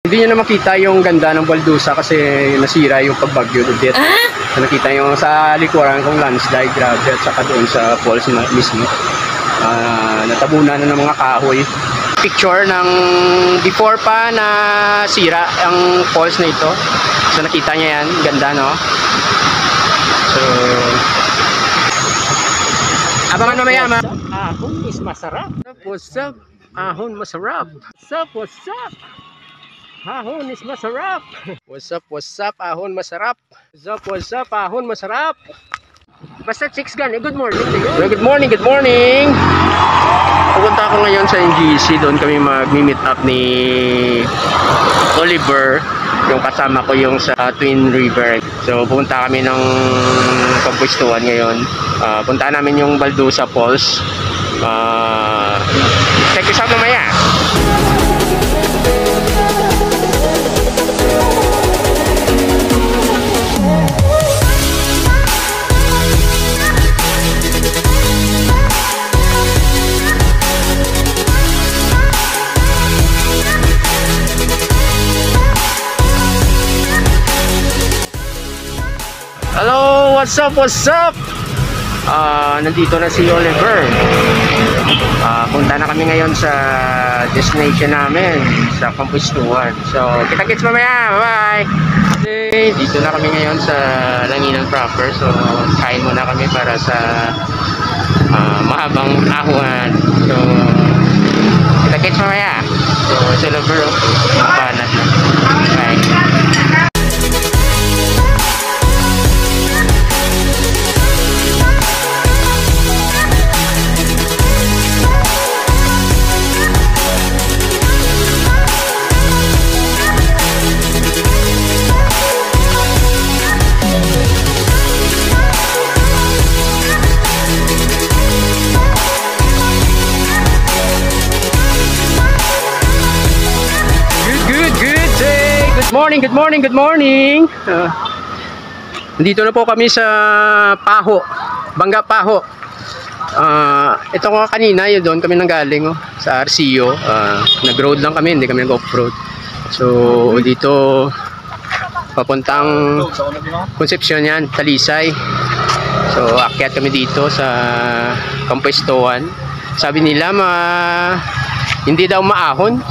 Hindi nyo na makita yung ganda ng Baldusa kasi nasira yung pagbagyo ulit. So, nakita nyo sa likuran kung landslide, grabe, at saka doon sa falls mismo. Natabunan na ng mga kahoy. Picture ng before pa na sira ang falls na ito. So nakita nyo yan, ganda no? So abangan mamaya ma. Ahon is masarap. What's up? Ahon masarap. What's up? Ahon is masarap. What's up? Ahon masarap. What's up? Ahon masarap. Basta chicks gan. Good morning. Good morning. Pupunta ako ngayon sa NGC. Doon kami mag-meet up ni Oliver. Yung kasama ko yung sa Twin River. So pupunta kami ng pagpwestuhan ngayon. Punta namin yung Baldusa Falls. Check this out mamaya. Hello, what's up? Nandito na si Oliver. Punta na kami ngayon sa destination namin, sa Pampustuan. So, kita-kits mamaya. Bye-bye. Okay, dito na kami ngayon sa Langinan proper. So, kain muna kami para sa mahabang ahuan. So, kita-kits mamaya. So, si Oliver, mabanat na. Bye. Good morning. Dito na po kami sa Paho, Bangga Paho. Ito ko kanina, yun doon kami nanggaling sa RCO. Nag-road lang kami, hindi kami nag-off-road. So dito papuntang Concepcion yan, Talisay. So akyat kami dito sa Pampustuan. Sabi nila hindi daw maahon.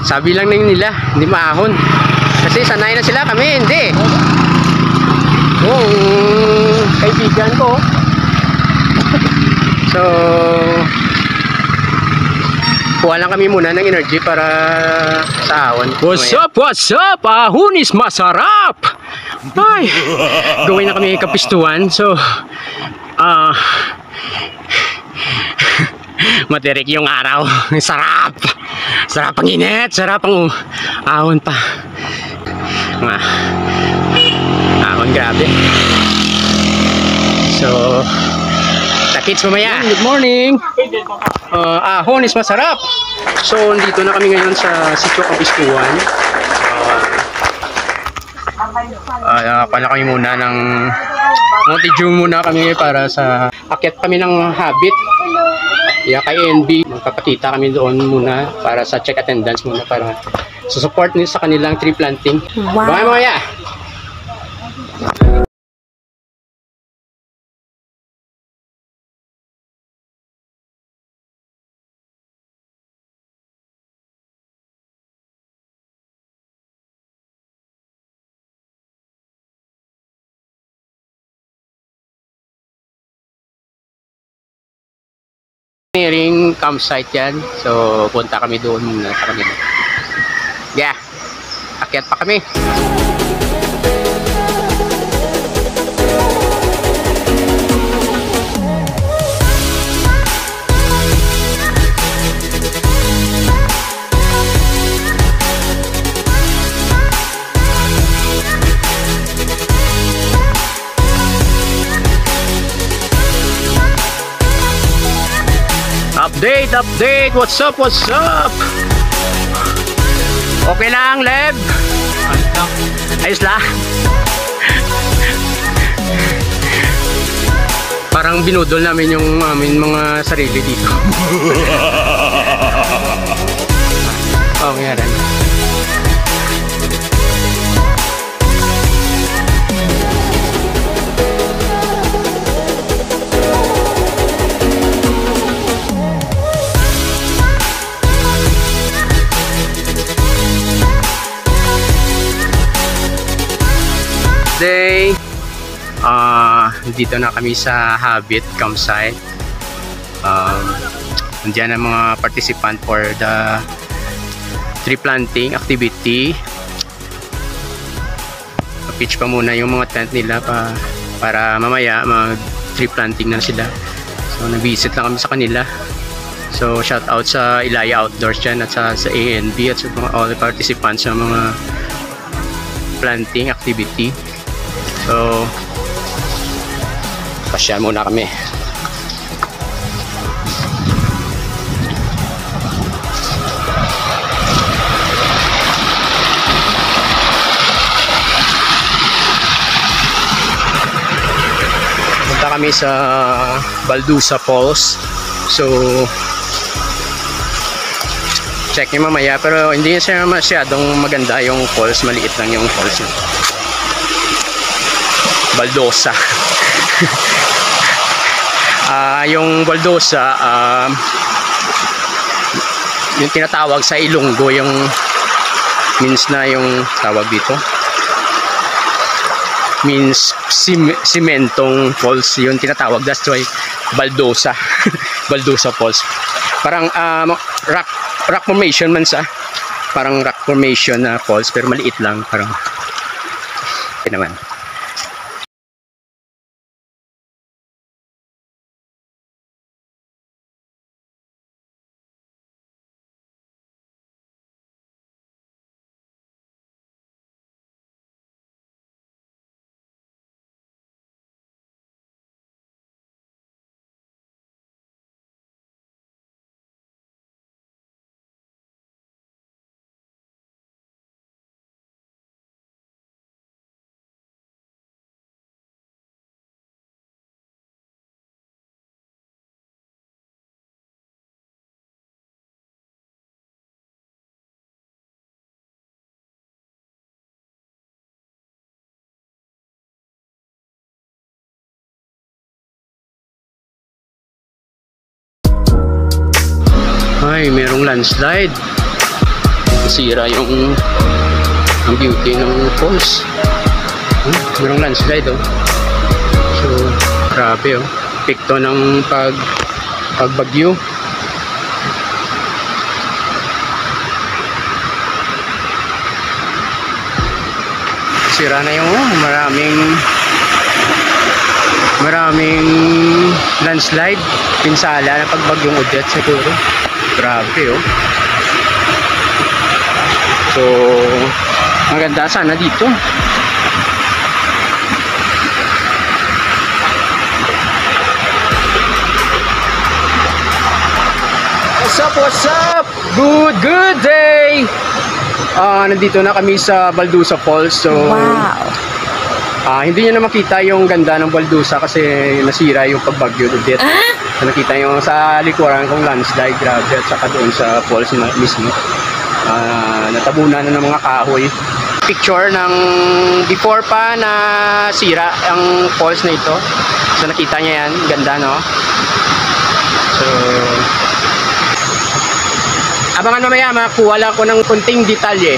Sabi lang nila, hindi maahon. Kasi sanay na sila, kami hindi. Yung kaibigan ko. So, kuha lang kami muna ng energy para sa ahon. What's up? Ahon is masarap! Ay, gawin na kami kapistuan. So, matirik yung araw. Sarap! Sarap ang init, sarap ang ahon pa. Ahon, grabe. So, takits mamaya. Good morning. Ahon is masarap. So, dito na kami ngayon sa Sitio Kapistuan. Pala kami muna ng Monteju muna kami para sa akyat kami ng Habit. Kay NB, magpapakita kami doon muna para sa check attendance muna para sa support nila sa kanilang tree planting. Wow. Bye mamaya! Nearing campsite yan. So, punta kami doon muna sa kanila. Yeah. Akyat pa kami. Update, what's up? Okay lang, Leb? Ayos lang. Parang binudol namin yung mga sarili dito. day. Dito na kami sa Habit campsite. Nandiyan ang mga participant for the tree planting activity. Pitch pa muna yung mga tent nila para mamaya mag tree planting na sila. So nag-visit lang kami sa kanila. So shout out sa Ilaya Outdoors dyan at sa ANB at sa mga all the participants sa mga planting activity. So pasya muna kami. Punta kami sa Baldusa Falls. So check nyo mamaya, pero hindi siya masyadong maganda yung falls, maliit lang yung falls. Baldosa. Yung Baldosa, yung tinatawag sa Ilonggo, yung means na yung tawag dito, means simentong falls, yung tinatawag, that's why Baldosa. Baldosa Falls, parang rock formation man sa, parang rock formation na falls pero maliit lang, parang naman. Ay, merong landslide. Nasira yung ang beauty ng falls. Merong landslide, oh. So, grabe, oh. Epekto ng pagbagyo. Sira na yung maraming landslide, pinsala na pagbagyong Odette siguro. Grabe, oh. So maganda sana dito. What's up? Good day. Nandito na kami sa Baldusa Falls. So wow. Hindi nyo na makita yung ganda ng Baldusa kasi nasira yung pagbagyo Odette. So, nakita nyo sa likuran kong landslide, grabe, at saka doon sa falls mismo. Natabunan na ng mga kahoy. Picture ng before pa na sira ang falls na ito. So nakita nyo yan, ganda, no? So abangan mamaya, makuha lang ko ng kunting detalye.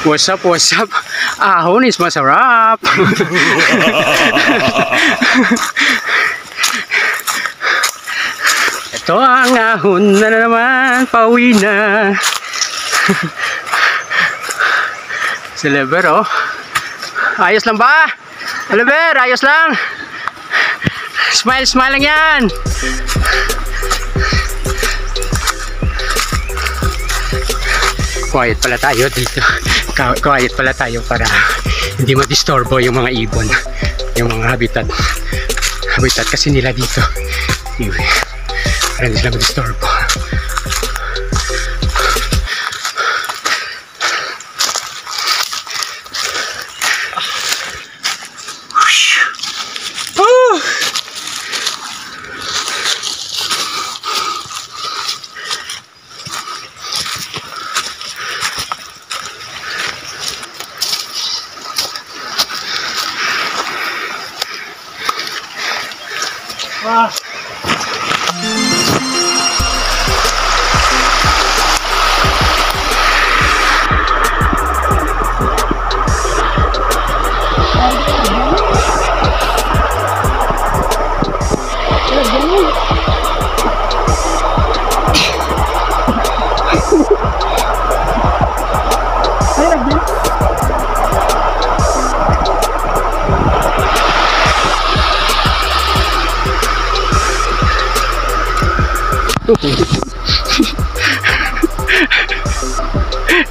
What's up, what's up? Ahon is masarap. Ito ang ahon na naman, pauwi na. Si Lever, oh. Ayos lang ba? Lever, ayos lang. Smile, smile lang yan. Quiet pala tayo dito. Quiet pala tayo para hindi ma-disturbo yung mga ibon, yung mga habitat kasi nila dito. Anyway, para hindi sila ma-disturbo.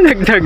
Nagdag.